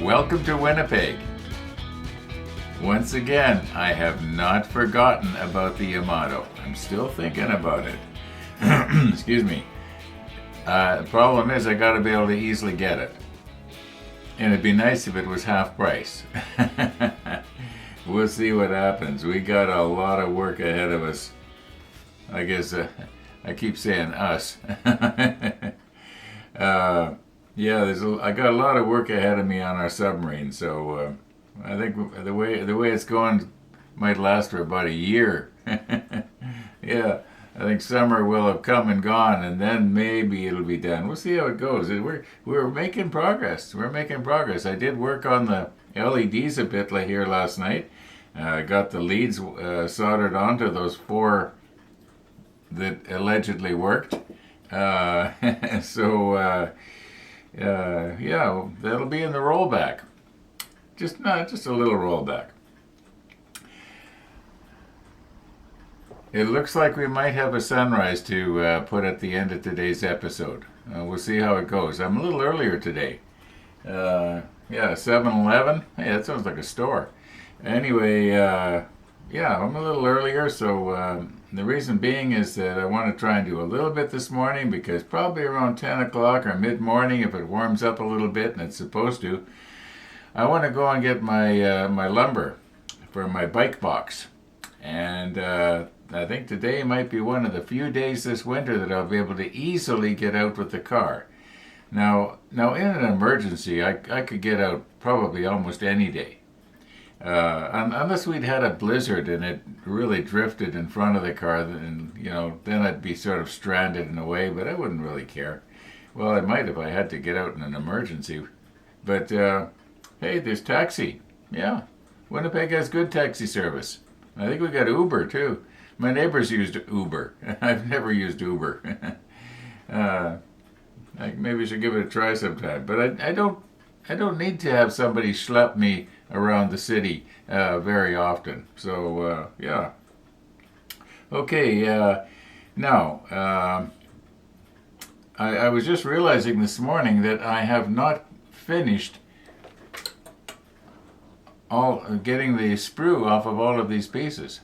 Welcome to Winnipeg. Once again, I have not forgotten about the Yamato. I'm still thinking about it. Excuse me. The problem is I gotta be able to easily get it. And it'd be nice if it was half price. We'll see what happens. We got a lot of work ahead of us. I guess I keep saying us. I got a lot of work ahead of me on our submarine, so I think the way it's going might last for about a year. Yeah, I think summer will have come and gone, and then maybe it'll be done. We'll see how it goes. We're making progress. We're making progress. I did work on the LEDs a bit here last night. Got the leads soldered onto those 4 that allegedly worked. Yeah, that'll be in the rollback. Just a little rollback. It looks like we might have a sunrise to put at the end of today's episode. We'll see how it goes. I'm a little earlier today. 7-Eleven. Hey, that sounds like a store. Anyway, I'm a little earlier, so the reason being is that I want to try and do a little bit this morning, because probably around 10 o'clock or mid-morning, if it warms up a little bit, and it's supposed to, I want to go and get my lumber for my bike box. And I think today might be one of the few days this winter that I'll be able to easily get out with the car. Now in an emergency, I could get out probably almost any day. Unless we'd had a blizzard and it really drifted in front of the car, then I'd be sort of stranded in a way, but I wouldn't really care. Well, I might if I had to get out in an emergency. But hey, there's taxi. Yeah, Winnipeg has good taxi service. I think we got Uber too. My neighbors used Uber. I've never used Uber. Maybe I should give it a try sometime. But I don't need to have somebody schlep me around the city very often. So yeah. Okay. Now I was just realizing this morning that I have not finished getting the sprue off of all of these pieces.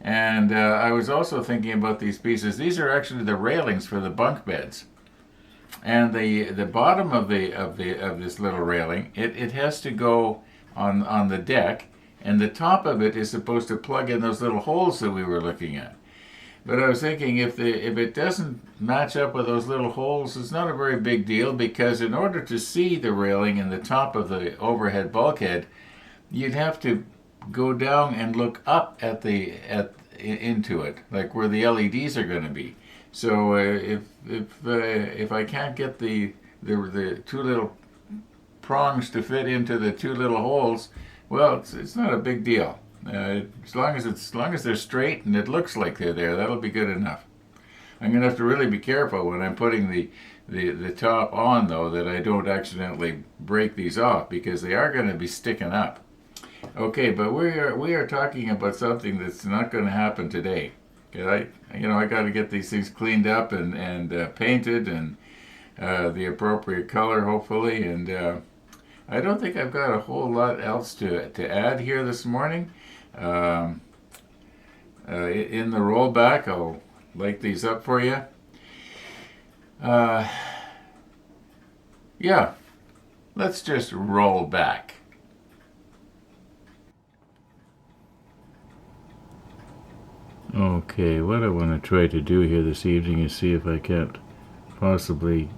And I was also thinking about these pieces. These are actually the railings for the bunk beds. And the bottom of this little railing, it has to go on the deck, and the top of it is supposed to plug in those little holes that we were looking at. But I was thinking if it doesn't match up with those little holes, it's not a very big deal, because in order to see the railing in the top of the overhead bulkhead, you'd have to go down and look up into it, like where the LEDs are going to be. So if I can't get the 2 little prongs to fit into the 2 little holes, well, it's not a big deal. As long as they're straight and it looks like they're there, that'll be good enough. I'm gonna have to really be careful when I'm putting the top on, though, that I don't accidentally break these off, because they are going to be sticking up. Okay, but we are talking about something that's not going to happen today. I got to get these things cleaned up and painted, and the appropriate color, hopefully. And I don't think I've got a whole lot else to add here this morning. In the rollback, I'll light these up for you. Yeah, let's just roll back. Okay, what I want to try to do here this evening is see if I can't possibly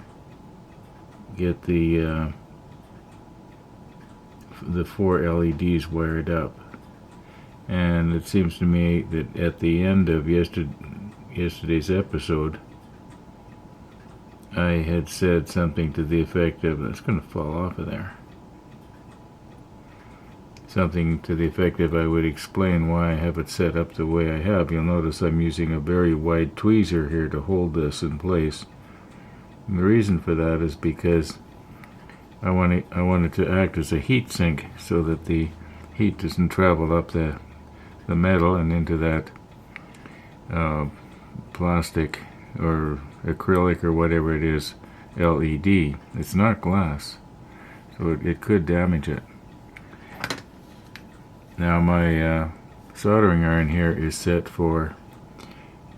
get the 4 LEDs wired up. And it seems to me that at the end of yesterday's episode, I had said something to the effect of, it's going to fall off of there. Something to the effect of, I would explain why I have it set up the way I have. You'll notice I'm using a very wide tweezer here to hold this in place. And the reason for that is because I want it to act as a heat sink, so that the heat doesn't travel up the metal and into that plastic or acrylic or whatever it is LED. It's not glass. so it could damage it. Now my soldering iron here is set for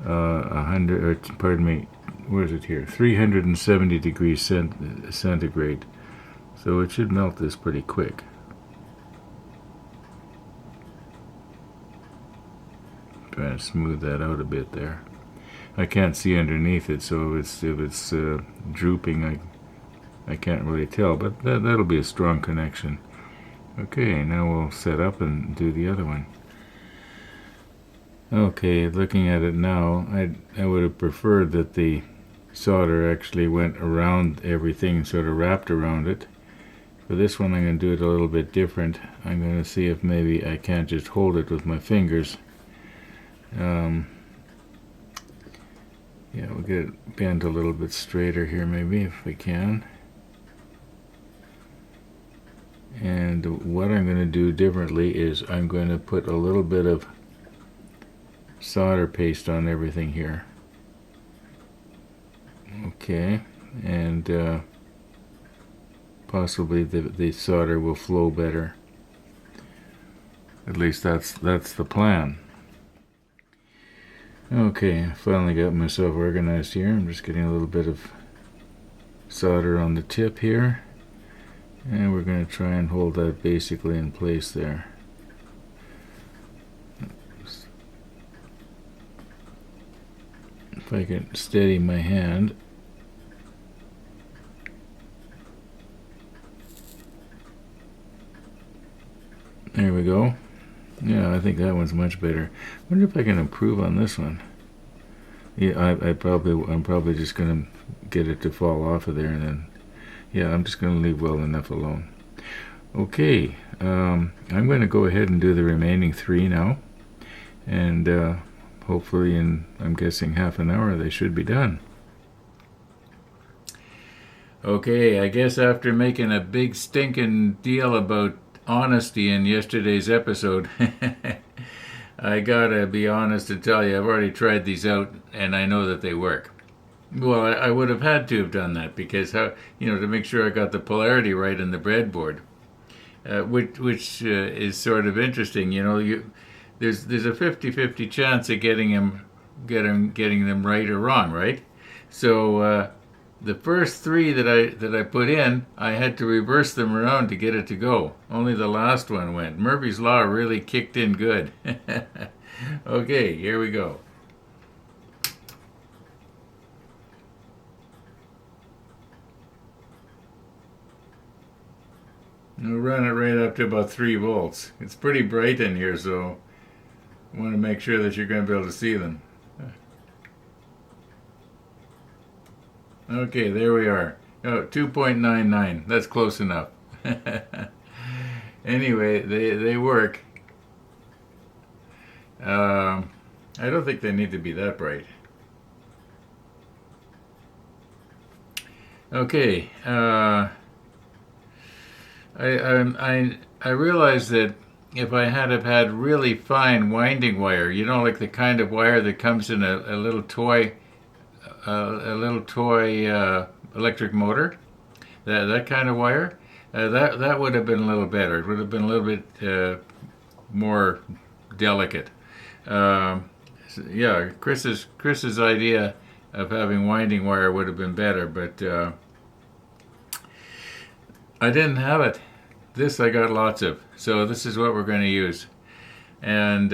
100, or pardon me, where is it here? 370 degrees centigrade. So it should melt this pretty quick. Trying to smooth that out a bit there. I can't see underneath it, so if it's drooping, I can't really tell, but that'll be a strong connection. Okay, now we'll set up and do the other one. Okay, looking at it now, I would have preferred that the solder actually went around everything, sort of wrapped around it. For this one, I'm going to do it a little bit different. I'm going to see if maybe I can't just hold it with my fingers. Yeah, we'll get it bent a little bit straighter here maybe, if we can. And what I'm going to do differently is I'm going to put a little bit of solder paste on everything here. Okay, and possibly the solder will flow better. At least that's the plan. Okay, I finally got myself organized here. I'm just getting a little bit of solder on the tip here, and we're going to try and hold that basically in place there. If I can steady my hand. There we go. Yeah, I think that one's much better. I wonder if I can improve on this one. Yeah, I'm probably just going to get it to fall off of there, and then, yeah, I'm just going to leave well enough alone. Okay, I'm going to go ahead and do the remaining 3 now, and hopefully in, I'm guessing, half an hour they should be done. Okay, I guess after making a big stinking deal about honesty in yesterday's episode, I gotta be honest and tell you, I've already tried these out and I know that they work. Well, I would have had to have done that because to make sure I got the polarity right in the breadboard, which is sort of interesting. There's a 50-50 chance of getting them right or wrong, right? So the first 3 that I put in, I had to reverse them around to get it to go. Only the last one went. Murphy's Law really kicked in good. Okay, here we go. We'll run it right up to about 3 volts. It's pretty bright in here, so I want to make sure that you're going to be able to see them. Okay, there we are. Oh, 2.99. That's close enough. Anyway, they work. I don't think they need to be that bright. Okay. I realized that if I had have had really fine winding wire, like the kind of wire that comes in a little toy electric motor, that kind of wire, that would have been a little better. It would have been a little bit more delicate. Yeah, Chris's idea of having winding wire would have been better, but I didn't have it. This I got lots of, so this is what we're going to use. And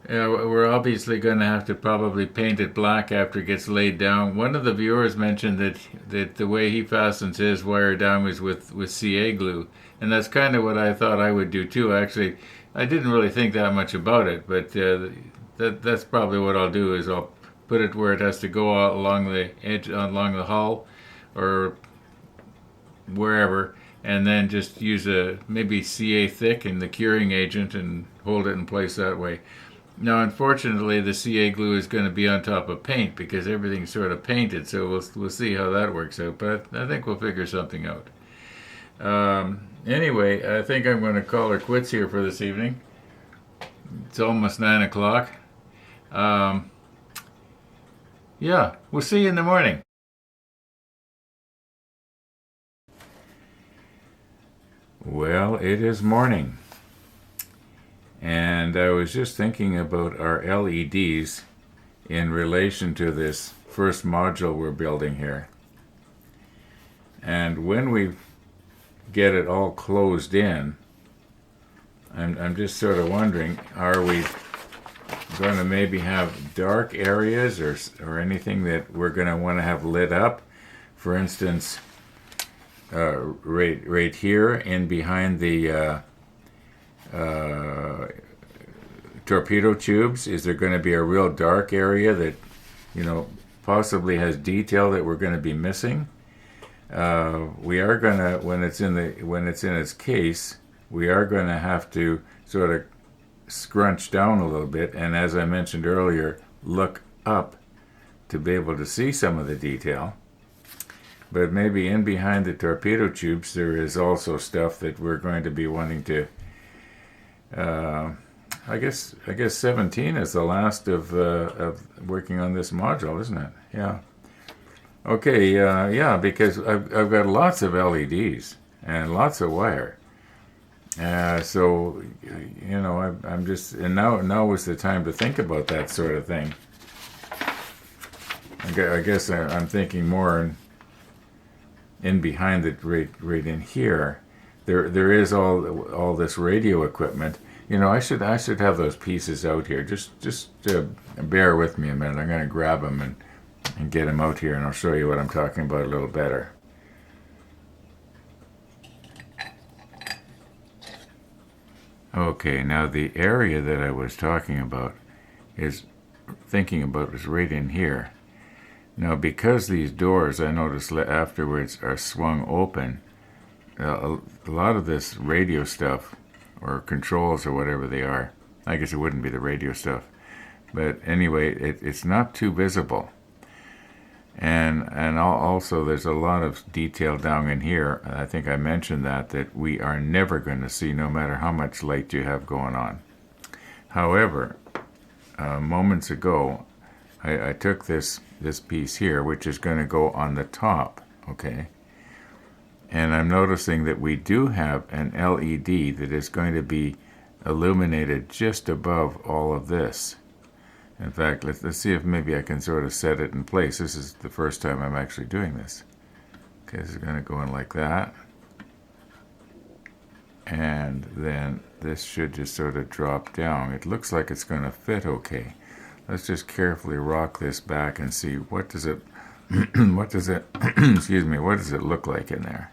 we're obviously going to have to probably paint it black after it gets laid down. One of the viewers mentioned that the way he fastens his wire down was with CA glue, and that's kind of what I thought I would do too. Actually, I didn't really think that much about it, but that's probably what I'll do. Is I'll put it where it has to go out along the edge, along the hull, or wherever, and then just use maybe CA thick and the curing agent and hold it in place that way. Now, unfortunately, the CA glue is going to be on top of paint because everything's sort of painted, so we'll see how that works out, but I think we'll figure something out. Anyway, I think I'm going to call her quits here for this evening. It's almost 9 o'clock. Yeah, we'll see you in the morning. Well, it is morning, and I was just thinking about our LEDs in relation to this first module we're building here. And when we get it all closed in, I'm just sort of wondering, are we going to maybe have dark areas or anything that we're going to want to have lit up? For instance, right here in behind the torpedo tubes, is there going to be a real dark area that, possibly has detail that we're going to be missing? We are going to, when it's in its case, we are going to have to sort of scrunch down a little bit, and as I mentioned earlier, look up to be able to see some of the detail. But maybe in behind the torpedo tubes there is also stuff that we're going to be wanting to, I guess 17 is the last of working on this module, isn't it? Yeah. Okay, yeah, because I've got lots of LEDs and lots of wire. So, I'm just, and now is the time to think about that sort of thing. I guess I'm thinking more in behind it, right in here. There is all this radio equipment. I should have those pieces out here. Just bear with me a minute. I'm going to grab them and get them out here, and I'll show you what I'm talking about a little better. Okay, now the area that I was thinking about is right in here. Now, because these doors, I noticed afterwards, are swung open, a lot of this radio stuff, or controls, or whatever they are, I guess it wouldn't be the radio stuff, but anyway, it's not too visible. And also there's a lot of detail down in here. I think I mentioned that we are never going to see, no matter how much light you have going on. However, moments ago, I took this piece here, which is going to go on the top, okay? And I'm noticing that we do have an LED that is going to be illuminated just above all of this. In fact, let's see if maybe I can sort of set it in place. This is the first time I'm actually doing this. Okay, this is going to go in like that. And then this should just sort of drop down. It looks like it's going to fit okay. Let's just carefully rock this back and see what does it excuse me, what does it look like in there?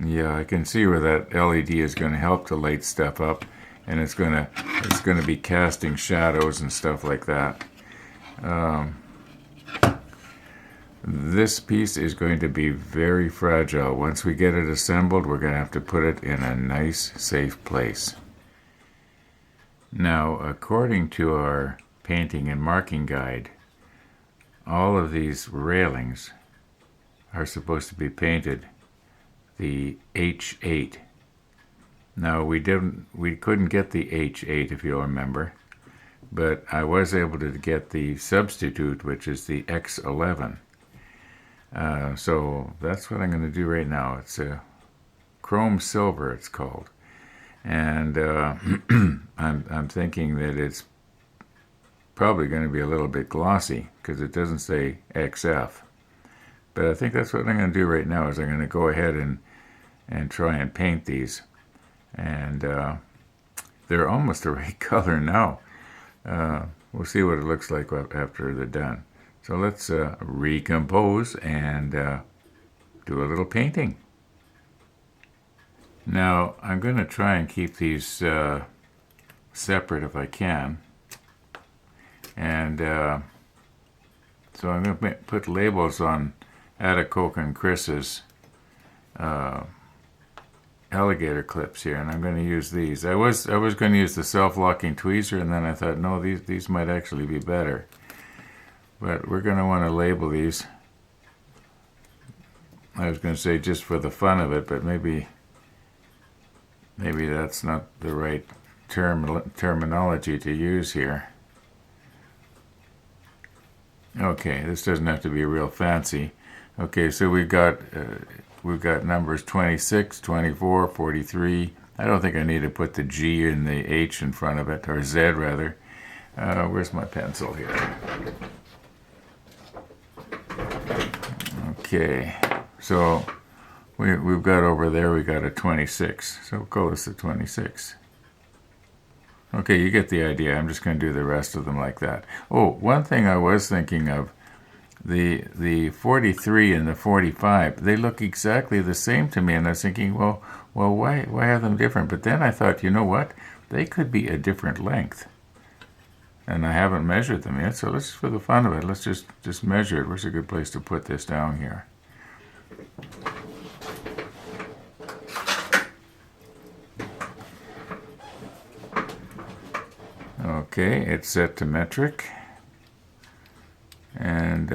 Yeah, I can see where that LED is going to help to light stuff up, and it's going to be casting shadows and stuff like that. This piece is going to be very fragile. Once we get it assembled, we're going to have to put it in a nice, safe place. Now, according to our painting and marking guide, all of these railings are supposed to be painted the H8. Now, we couldn't get the H8, if you'll remember, but I was able to get the substitute, which is the X11. So that's what I'm going to do right now. It's a chrome silver, it's called, and I'm thinking that it's probably going to be a little bit glossy because it doesn't say XF. But I think that's what I'm going to do right now. Is I'm going to go ahead and try and paint these, and they're almost the right color now. We'll see what it looks like after they're done. So let's recompose and do a little painting. Now I'm going to try and keep these separate if I can, and so I'm going to put labels on Atacoke and Chris's alligator clips here, and I'm going to use these. I was going to use the self-locking tweezer, and then I thought, no, these might actually be better. But we're going to want to label these. I was going to say just for the fun of it, but maybe that's not the right terminology to use here. Okay, this doesn't have to be real fancy. Okay, so we've got numbers 26, 24, 43. I don't think I need to put the G and the H in front of it, or Z rather. Where's my pencil here? Okay, so we've got over there, we got a 26. So we'll call this a 26. Okay, you get the idea. I'm just going to do the rest of them like that. Oh, one thing I was thinking of, the 43 and the 45, they look exactly the same to me, and I was thinking, well, why are them different? But then I thought, you know what? They could be a different length, and I haven't measured them yet. So let's, for the fun of it, let's just measure it. Where's a good place to put this down here? Okay, it's set to metric, and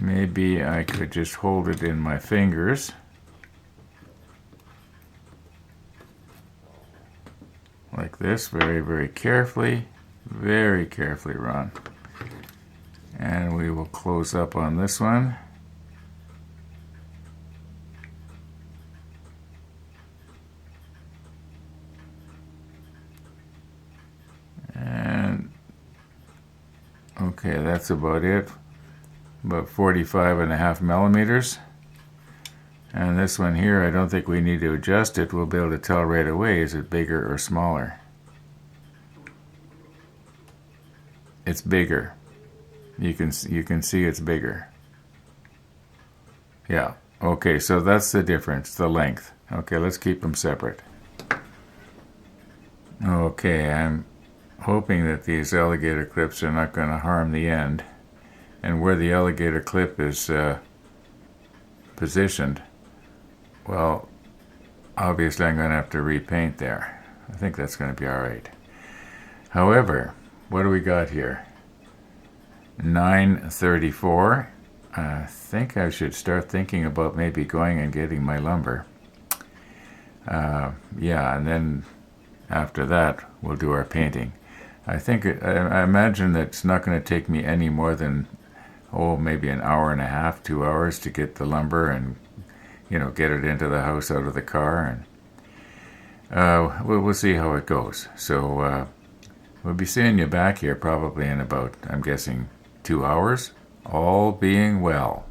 maybe I could just hold it in my fingers. Like this, very, very carefully, Ron. And we will close up on this one. And okay, that's about it. About 45.5 millimeters. And this one here, I don't think we need to adjust it. We'll be able to tell right away, is it bigger or smaller? It's bigger. You can see it's bigger. Yeah. Okay, so that's the difference, the length. Okay, let's keep them separate. Okay, I'm hoping that these alligator clips are not going to harm the end. And where the alligator clip is positioned, well, obviously I'm going to have to repaint there. I think that's going to be all right. However, what do we got here? 934. I think I should start thinking about maybe going and getting my lumber. Yeah, and then after that, we'll do our painting. I imagine that it's not going to take me any more than, maybe an hour and a half, 2 hours to get the lumber and, get it into the house out of the car. And we'll see how it goes. So we'll be seeing you back here probably in about, I'm guessing, 2 hours, all being well.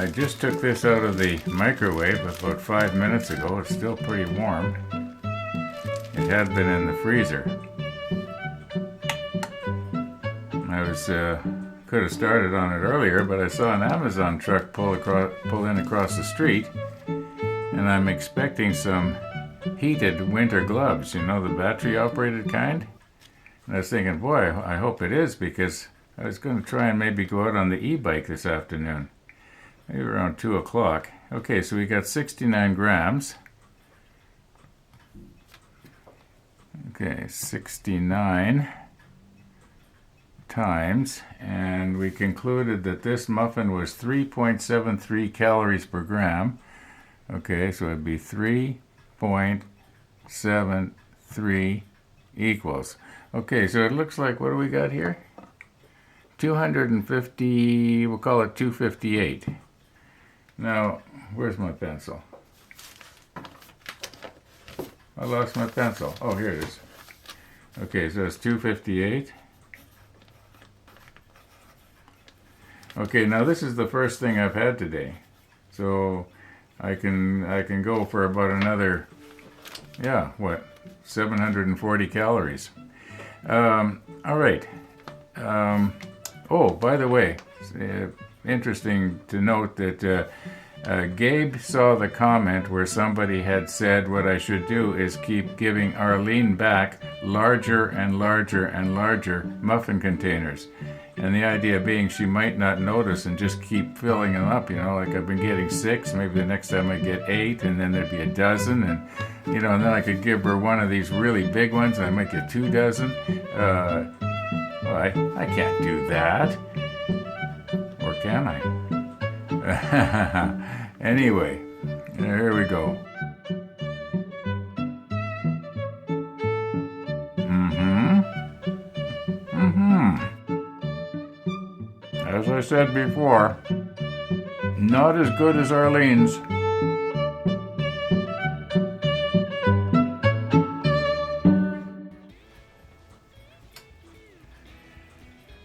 I just took this out of the microwave about 5 minutes ago. It's still pretty warm. It had been in the freezer. I was could have started on it earlier, but I saw an Amazon truck pull in across the street, and I'm expecting some heated winter gloves, you know, the battery operated kind. And I was thinking, boy, I hope it is, because I was going to try and maybe go out on the e-bike this afternoon, maybe around 2 o'clock. Okay, so we got 69 grams. Okay, 69 times, and we concluded that this muffin was 3.73 calories per gram. Okay, so it'd be 3.73 equals. Okay, so it looks like, what do we got here? 250, we'll call it 258. Now, where's my pencil? I lost my pencil. Oh, here it is. Okay, so it's 258. Okay, now this is the first thing I've had today. So I can go for about another, 740 calories. All right. Oh, by the way, it's interesting to note that Gabe saw the comment where somebody had said what I should do is keep giving Arlene back larger and larger and larger muffin containers. And the idea being she might not notice and just keep filling them up, you know, like I've been getting 6, maybe the next time I get 8, and then there'd be a dozen, and, you know, and then I could give her one of these really big ones, and I might get 2 dozen. Well, I can't do that. Or can I? Anyway, here we go. As I said before, not as good as Arlene's.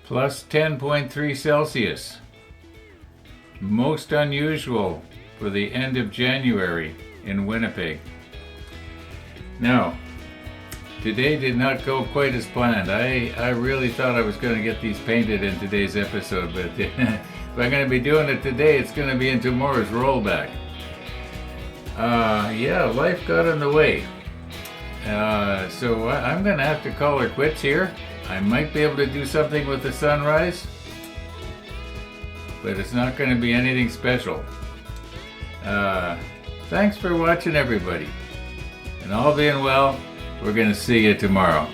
Plus 10.3 Celsius. Most unusual for the end of January in Winnipeg. Now, today did not go quite as planned. I really thought I was going to get these painted in today's episode, but if I'm going to be doing it today, it's going to be in tomorrow's rollback. Life got in the way. So I'm going to have to call her quits here. I might be able to do something with the sunrise, but it's not going to be anything special. Thanks for watching, everybody. And all being well, we're going to see you tomorrow.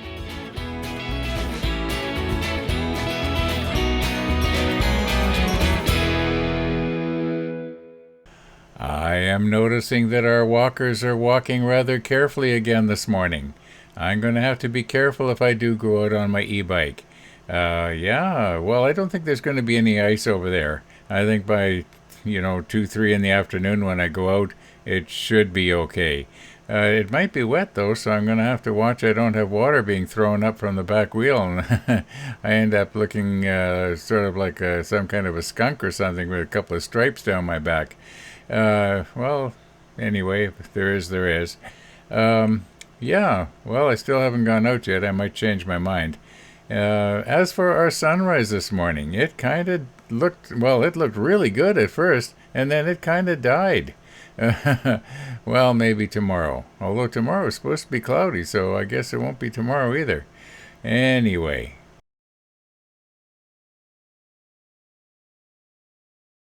I am noticing that our walkers are walking rather carefully again this morning. I'm going to have to be careful if I do go out on my e-bike. Well, I don't think there's going to be any ice over there. I think by, 2, 3 in the afternoon when I go out, it should be okay. It might be wet though, so I'm going to have to watch I don't have water being thrown up from the back wheel, and I end up looking sort of like some kind of a skunk or something with a couple of stripes down my back. Well, anyway, if there is, there is. Well, I still haven't gone out yet. I might change my mind. As for our sunrise this morning, it kind of looked really good at first, and then it kind of died. Well, maybe tomorrow. Although tomorrow is supposed to be cloudy, so I guess it won't be tomorrow either. Anyway,